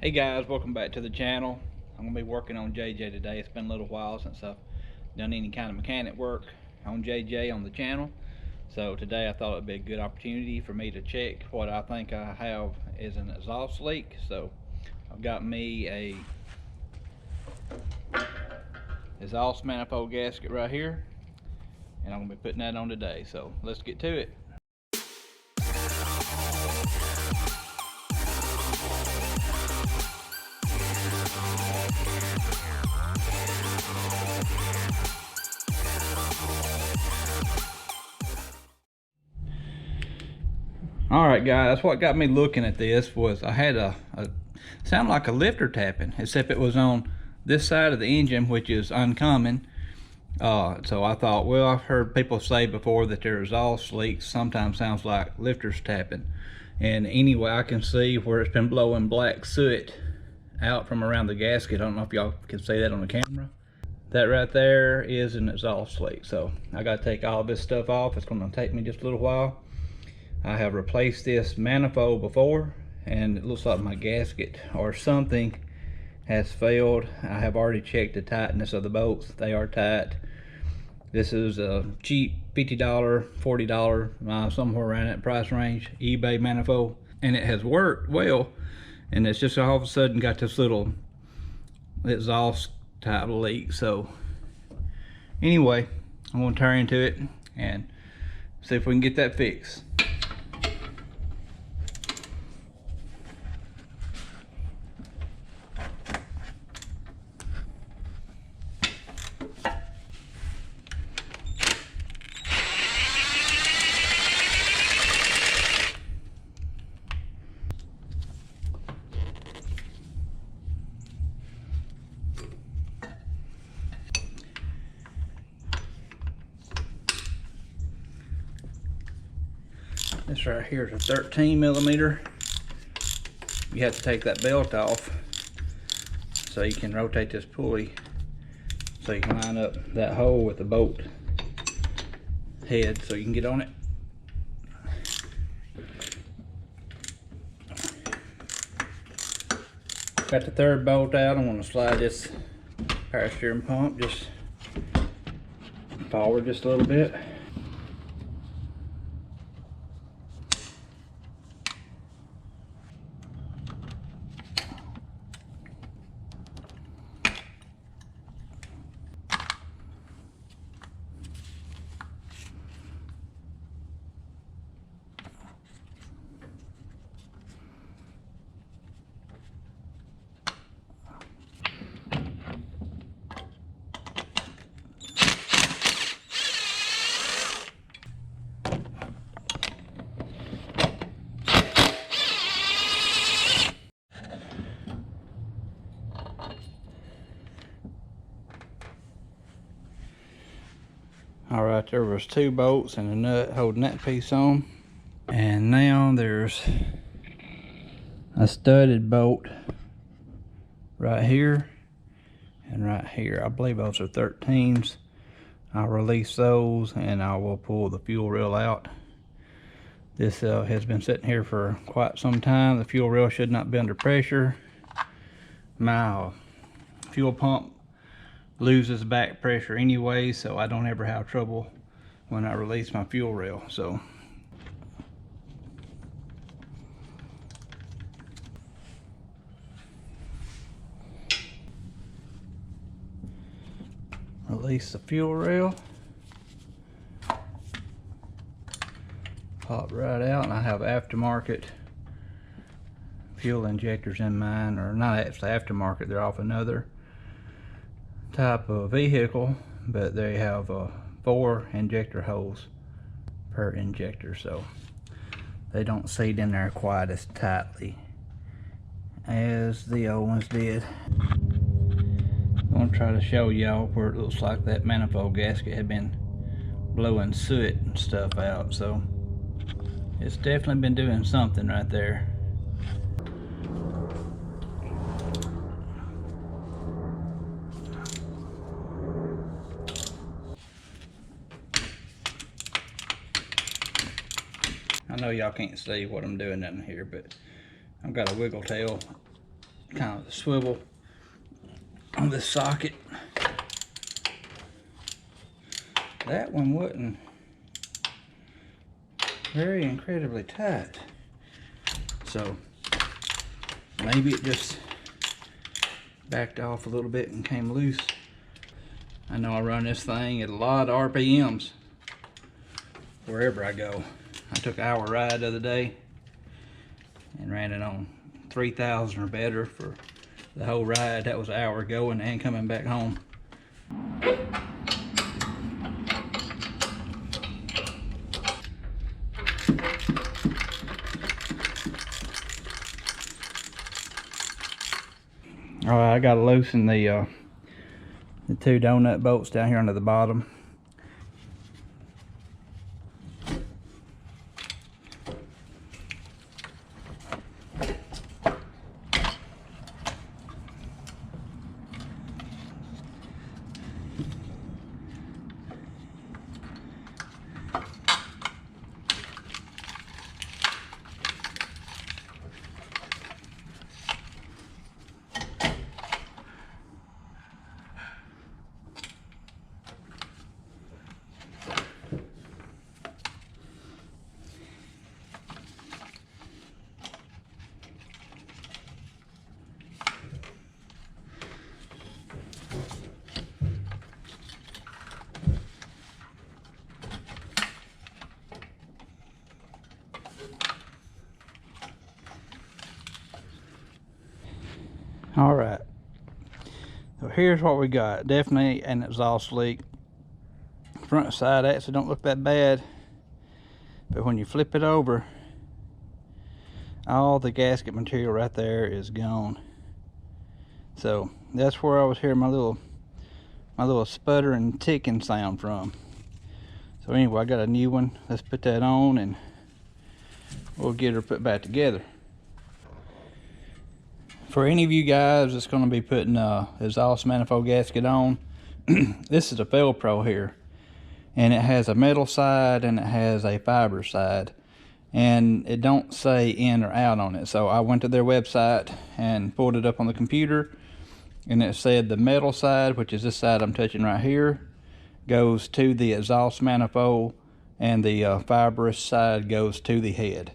Hey guys, welcome back to the channel. I'm going to be working on JJ today. It's been a little while since I've done any kind of mechanic work on JJ on the channel. So today I thought it would be a good opportunity for me to check what I think I have is an exhaust leak. So I've got me a exhaust manifold gasket right here, and I'm going to be putting that on today. So let's get to it. Alright guys, what got me looking at this was I had a sound like a lifter tapping, except it was on this side of the engine, which is uncommon. So I thought, well, I've heard people say before that their exhaust leaks sometimes sounds like lifters tapping. And anyway, I can see where it's been blowing black soot out from around the gasket. I don't know if y'all can see that on the camera. That right there is an exhaust leak. So I got to take all this stuff off. It's going to take me just a little while. I have replaced this manifold before, and it looks like my gasket or something has failed. I have already checked the tightness of the bolts. They are tight. This is a cheap $50, $40, somewhere around that price range eBay manifold, and it has worked well. And it's just all of a sudden got this little exhaust type leak. So anyway, I'm going to turn into it and see if we can get that fixed. This right here is a 13 millimeter. You have to take that belt off so you can rotate this pulley so you can line up that hole with the bolt head so you can get on it. Got the third bolt out. I'm going to slide this power steering pump just forward just a little bit. All right, there was two bolts and a nut holding that piece on. And now there's a studded bolt right here and right here. I believe those are 13s. I'll release those and I will pull the fuel rail out. This has been sitting here for quite some time. The fuel rail should not be under pressure. My fuel pump loses back pressure anyway, so I don't ever have trouble when I release my fuel rail. So release the fuel rail, pop right out, and I have aftermarket fuel injectors in mine, or not actually aftermarket, they're off another type of vehicle, but they have 4 injector holes per injector, so they don't seat in there quite as tightly as the old ones did. I'm going to try to show y'all where it looks like that manifold gasket had been blowing soot and stuff out, so it's definitely been doing something right there. I know y'all can't see what I'm doing down here, but I've got a wiggle tail kind of swivel on this socket. That one wasn't very incredibly tight, so maybe it just backed off a little bit and came loose. I know I run this thing at a lot of RPMs wherever I go. I took an hour ride the other day and ran it on 3,000 or better for the whole ride. That was an hour going and coming back home. All right, I gotta loosen the 2 donut bolts down here under the bottom. All right, so here's what we got. Definitely an exhaust leak. Front and side actually don't look that bad, but when you flip it over, all the gasket material right there is gone. So that's where I was hearing my little sputter and ticking sound from. So anyway, I got a new one. Let's put that on and we'll get her put back together. For any of you guys that's going to be putting exhaust manifold gasket on, this is a Velcro here, and it has a metal side and it has a fiber side, and it don't say in or out on it. So I went to their website and pulled it up on the computer, and it said the metal side, which is this side I'm touching right here, goes to the exhaust manifold, and the fibrous side goes to the head.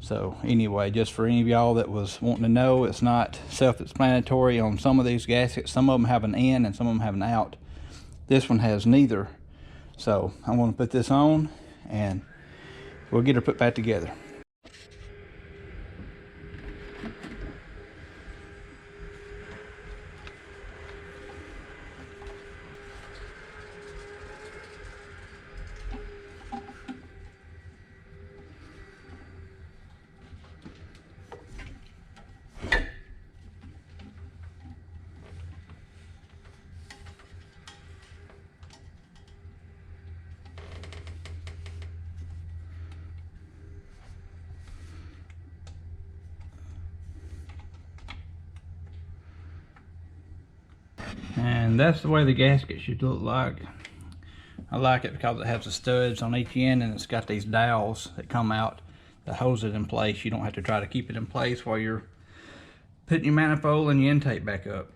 So anyway, just for any of y'all that was wanting to know, it's not self-explanatory on some of these gaskets. Some of them have an in and some of them have an out. This one has neither. So I'm going to put this on and we'll get her put back together. And that's the way the gasket should look like. I like it because it has the studs on each end, and it's got these dowels that come out that holds it in place. You don't have to try to keep it in place while you're putting your manifold and your intake back up.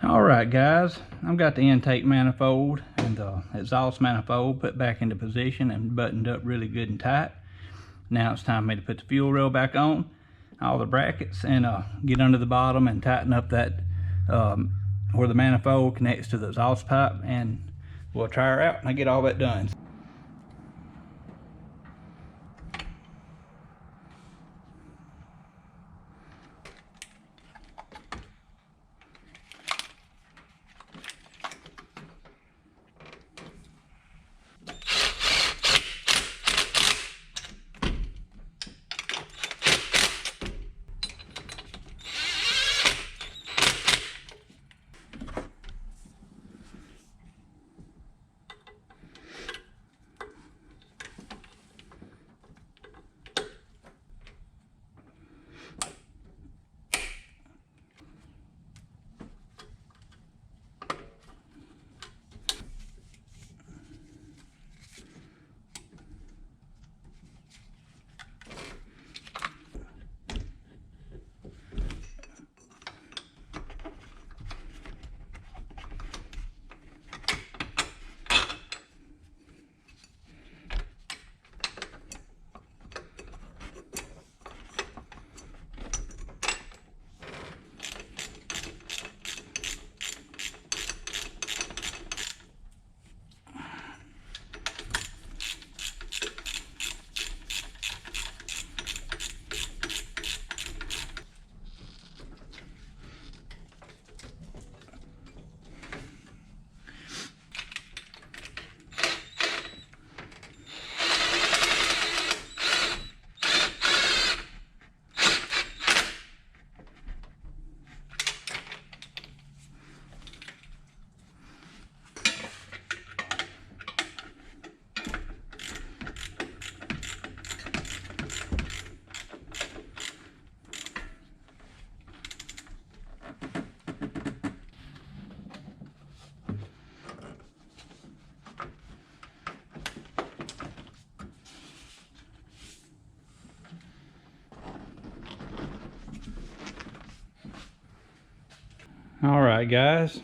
Alright guys, I've got the intake manifold and the exhaust manifold put back into position and buttoned up really good and tight. Now it's time for me to put the fuel rail back on, all the brackets, and get under the bottom and tighten up that where the manifold connects to the exhaust pipe, and we'll try her out and I get all that done. All right, guys.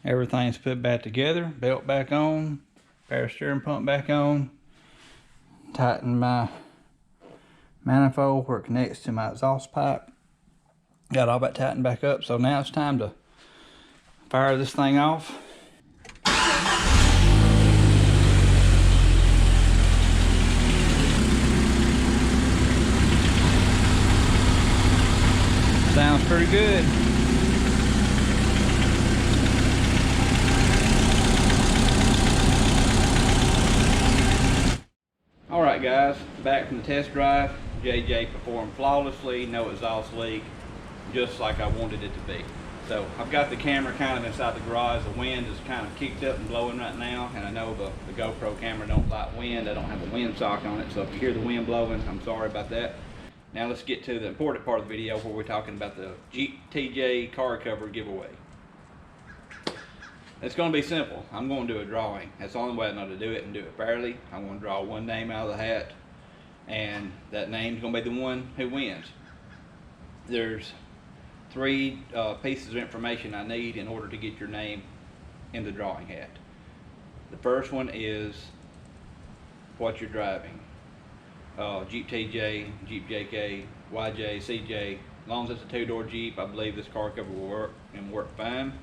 Everything's put back together. Belt back on. Power steering pump back on. Tighten my manifold where it connects to my exhaust pipe. Got all that tightened back up. So now it's time to fire this thing off. Sounds pretty good. Alright guys, back from the test drive. JJ performed flawlessly, no exhaust leak, just like I wanted it to be. So I've got the camera kind of inside the garage. The wind is kind of kicked up and blowing right now, and I know the GoPro camera don't like wind. I don't have a windsock on it, so if you hear the wind blowing, I'm sorry about that. Now let's get to the important part of the video where we're talking about the Jeep TJ car cover giveaway. It's going to be simple. I'm going to do a drawing. That's the only way I know to do it and do it fairly. I'm going to draw one name out of the hat, and that name's going to be the one who wins. There's three pieces of information I need in order to get your name in the drawing hat. The first one is what you're driving. Jeep TJ, Jeep JK, YJ, CJ. As long as it's a two-door Jeep, I believe this car cover will work and work fine.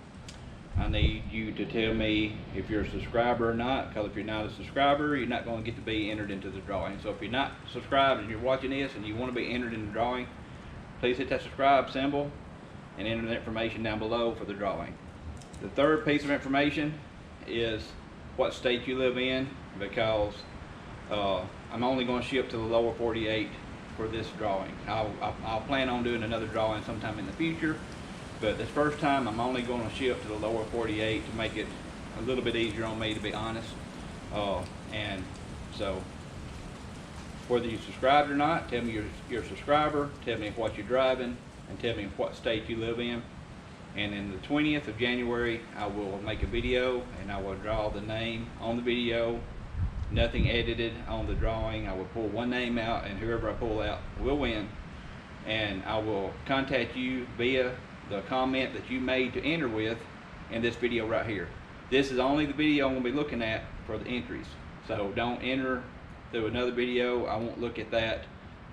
I need you to tell me if you're a subscriber or not, because if you're not a subscriber, you're not going to get to be entered into the drawing. So if you're not subscribed and you're watching this and you want to be entered in the drawing, please hit that subscribe symbol and enter the information down below for the drawing. The third piece of information is what state you live in, because I'm only going to ship to the lower 48 for this drawing. I'll plan on doing another drawing sometime in the future, but this first time I'm only going to ship to the lower 48 to make it a little bit easier on me, to be honest. And so whether you subscribed or not, tell me you're a subscriber, tell me what you're driving, and tell me what state you live in. And in the 20th of January, I will make a video and I will draw the name on the video. Nothing edited on the drawing. I will pull one name out, and whoever I pull out will win. And I will contact you via the comment that you made to enter with in this video right here. This is only the video I'm going to be looking at for the entries. So don't enter through another video. I won't look at that.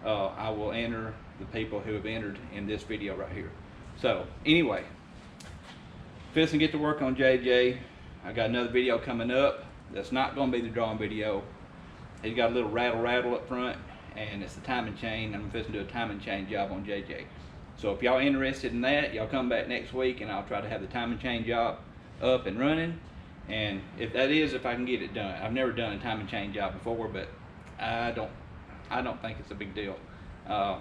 I will enter the people who have entered in this video right here. So anyway, fixing to get to work on JJ. I got another video coming up. That's not going to be the drawing video. He's got a little rattle up front, and it's the timing chain. I'm fixing to do a timing chain job on JJ. So if y'all interested in that, y'all come back next week and I'll try to have the timing chain job up and running. And if I can get it done. I've never done a timing chain job before, but I don't think it's a big deal. I'm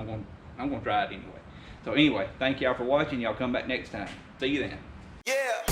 going to try it anyway. So anyway, thank y'all for watching. Y'all come back next time. See you then. Yeah.